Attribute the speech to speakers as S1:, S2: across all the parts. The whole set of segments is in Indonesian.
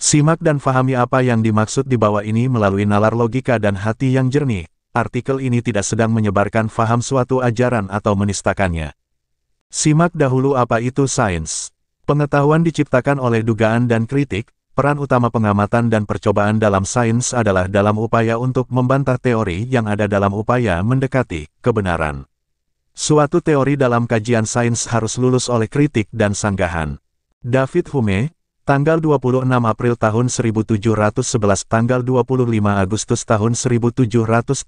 S1: Simak dan fahami apa yang dimaksud di bawah ini melalui nalar logika dan hati yang jernih. Artikel ini tidak sedang menyebarkan faham suatu ajaran atau menistakannya. Simak dahulu apa itu sains. Pengetahuan diciptakan oleh dugaan dan kritik. Peran utama pengamatan dan percobaan dalam sains adalah dalam upaya untuk membantah teori yang ada dalam upaya mendekati kebenaran. Suatu teori dalam kajian sains harus lulus oleh kritik dan sanggahan. David Hume, tanggal 26 April tahun 1711 tanggal 25 Agustus tahun 1776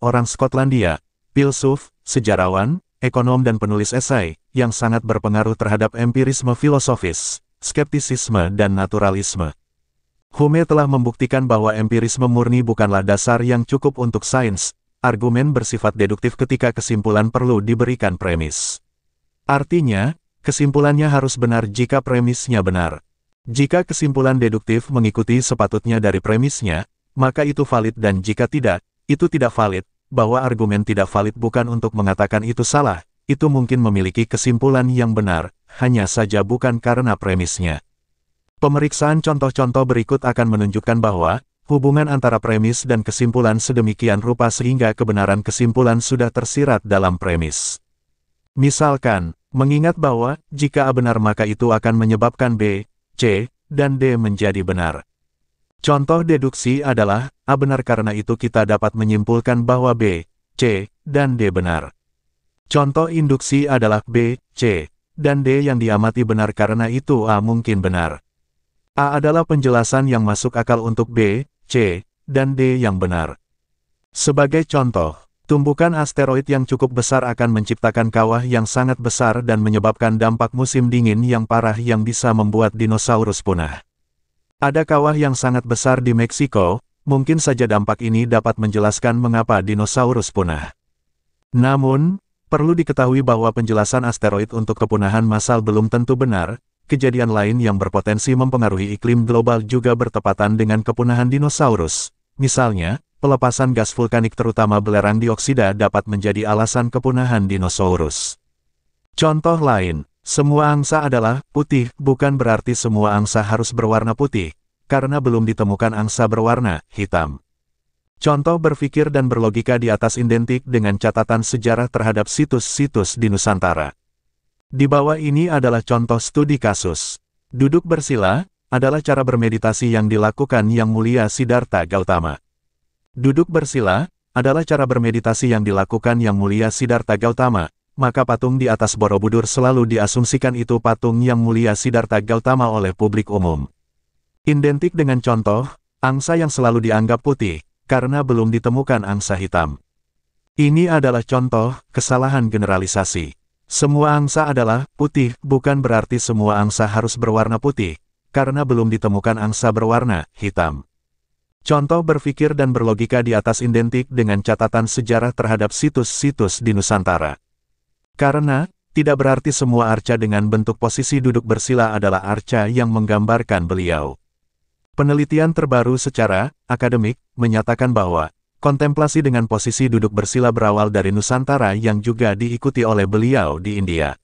S1: orang Skotlandia, filsuf, sejarawan, ekonom dan penulis esai, yang sangat berpengaruh terhadap empirisme filosofis, skeptisisme dan naturalisme. Hume telah membuktikan bahwa empirisme murni bukanlah dasar yang cukup untuk sains. Argumen bersifat deduktif ketika kesimpulan perlu diberikan premis. Artinya, kesimpulannya harus benar jika premisnya benar. Jika kesimpulan deduktif mengikuti sepatutnya dari premisnya, maka itu valid dan jika tidak, itu tidak valid. Bahwa argumen tidak valid bukan untuk mengatakan itu salah, itu mungkin memiliki kesimpulan yang benar, hanya saja bukan karena premisnya. Pemeriksaan contoh-contoh berikut akan menunjukkan bahwa, hubungan antara premis dan kesimpulan sedemikian rupa sehingga kebenaran kesimpulan sudah tersirat dalam premis. Misalkan, mengingat bahwa, jika A benar maka itu akan menyebabkan B, C, dan D menjadi benar. Contoh deduksi adalah, A benar karena itu kita dapat menyimpulkan bahwa B, C, dan D benar. Contoh induksi adalah B, C, dan D yang diamati benar karena itu A mungkin benar. A adalah penjelasan yang masuk akal untuk B, C, dan D yang benar. Sebagai contoh, tumbukan asteroid yang cukup besar akan menciptakan kawah yang sangat besar dan menyebabkan dampak musim dingin yang parah yang bisa membuat dinosaurus punah. Ada kawah yang sangat besar di Meksiko, mungkin saja dampak ini dapat menjelaskan mengapa dinosaurus punah. Namun, perlu diketahui bahwa penjelasan asteroid untuk kepunahan massal belum tentu benar. Kejadian lain yang berpotensi mempengaruhi iklim global juga bertepatan dengan kepunahan dinosaurus. Misalnya, pelepasan gas vulkanik terutama belerang dioksida dapat menjadi alasan kepunahan dinosaurus. Contoh lain, semua angsa adalah putih, bukan berarti semua angsa harus berwarna putih, karena belum ditemukan angsa berwarna hitam. Contoh berpikir dan berlogika di atas identik dengan catatan sejarah terhadap situs-situs di Nusantara. Di bawah ini adalah contoh studi kasus. Duduk bersila adalah cara bermeditasi yang dilakukan Yang Mulia Siddhartha Gautama. Duduk bersila adalah cara bermeditasi yang dilakukan Yang Mulia Siddhartha Gautama, maka patung di atas Borobudur selalu diasumsikan itu patung Yang Mulia Siddhartha Gautama oleh publik umum. Identik dengan contoh, angsa yang selalu dianggap putih, karena belum ditemukan angsa hitam. Ini adalah contoh kesalahan generalisasi. Semua angsa adalah putih, bukan berarti semua angsa harus berwarna putih, karena belum ditemukan angsa berwarna hitam. Contoh berpikir dan berlogika di atas identik dengan catatan sejarah terhadap situs-situs di Nusantara. Karena, tidak berarti semua arca dengan bentuk posisi duduk bersila adalah arca yang menggambarkan beliau. Penelitian terbaru secara akademik menyatakan bahwa, kontemplasi dengan posisi duduk bersila berawal dari Nusantara yang juga diikuti oleh beliau di India.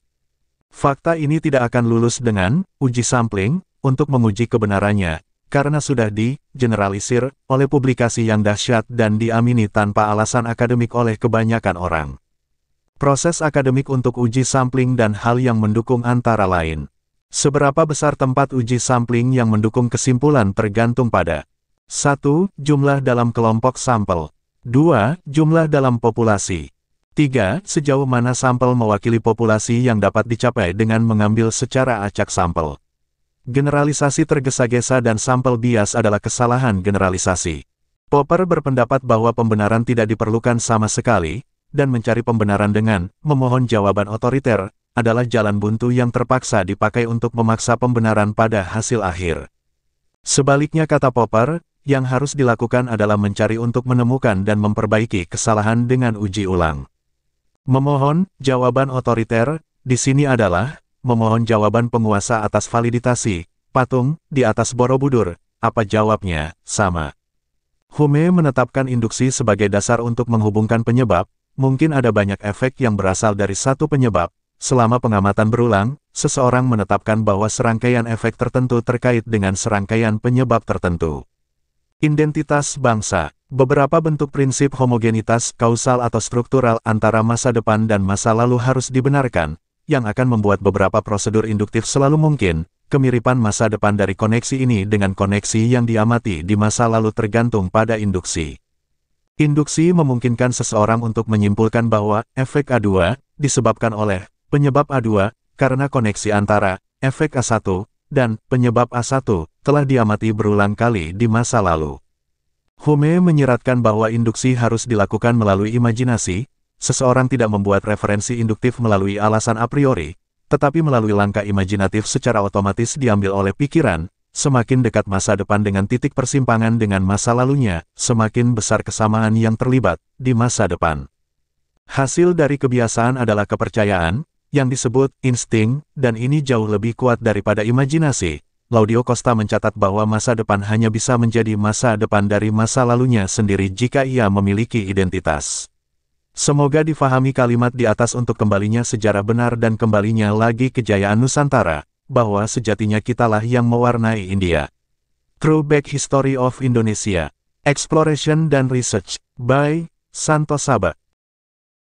S1: Fakta ini tidak akan lulus dengan uji sampling untuk menguji kebenarannya, karena sudah di-generalisir oleh publikasi yang dahsyat dan diamini tanpa alasan akademik oleh kebanyakan orang. Proses akademik untuk uji sampling dan hal yang mendukung antara lain. Seberapa besar tempat uji sampling yang mendukung kesimpulan tergantung pada 1. Jumlah dalam kelompok sampel. 2. Jumlah dalam populasi. 3. Sejauh mana sampel mewakili populasi yang dapat dicapai dengan mengambil secara acak sampel. Generalisasi tergesa-gesa dan sampel bias adalah kesalahan generalisasi. Popper berpendapat bahwa pembenaran tidak diperlukan sama sekali, dan mencari pembenaran dengan memohon jawaban otoriter adalah jalan buntu yang terpaksa dipakai untuk memaksa pembenaran pada hasil akhir. Sebaliknya kata Popper, yang harus dilakukan adalah mencari untuk menemukan dan memperbaiki kesalahan dengan uji ulang. Memohon jawaban otoriter di sini adalah memohon jawaban penguasa atas validitasi patung di atas Borobudur. Apa jawabnya? Sama. Hume menetapkan induksi sebagai dasar untuk menghubungkan penyebab. Mungkin ada banyak efek yang berasal dari satu penyebab. Selama pengamatan berulang, seseorang menetapkan bahwa serangkaian efek tertentu terkait dengan serangkaian penyebab tertentu. Identitas bangsa. Beberapa bentuk prinsip homogenitas kausal atau struktural antara masa depan dan masa lalu harus dibenarkan, yang akan membuat beberapa prosedur induktif selalu mungkin. Kemiripan masa depan dari koneksi ini dengan koneksi yang diamati di masa lalu tergantung pada induksi. Induksi memungkinkan seseorang untuk menyimpulkan bahwa efek A2 disebabkan oleh penyebab A2 karena koneksi antara efek A1 dan penyebab A1 telah diamati berulang kali di masa lalu. Hume menyiratkan bahwa induksi harus dilakukan melalui imajinasi. Seseorang tidak membuat referensi induktif melalui alasan a priori, tetapi melalui langkah imajinatif secara otomatis diambil oleh pikiran. Semakin dekat masa depan dengan titik persimpangan dengan masa lalunya, semakin besar kesamaan yang terlibat di masa depan. Hasil dari kebiasaan adalah kepercayaan, yang disebut insting, dan ini jauh lebih kuat daripada imajinasi. Claudio Costa mencatat bahwa masa depan hanya bisa menjadi masa depan dari masa lalunya sendiri jika ia memiliki identitas. Semoga difahami kalimat di atas untuk kembalinya sejarah benar dan kembalinya lagi kejayaan Nusantara, bahwa sejatinya kitalah yang mewarnai India. Throwback History of Indonesia, Exploration dan Research, by Santo Saba.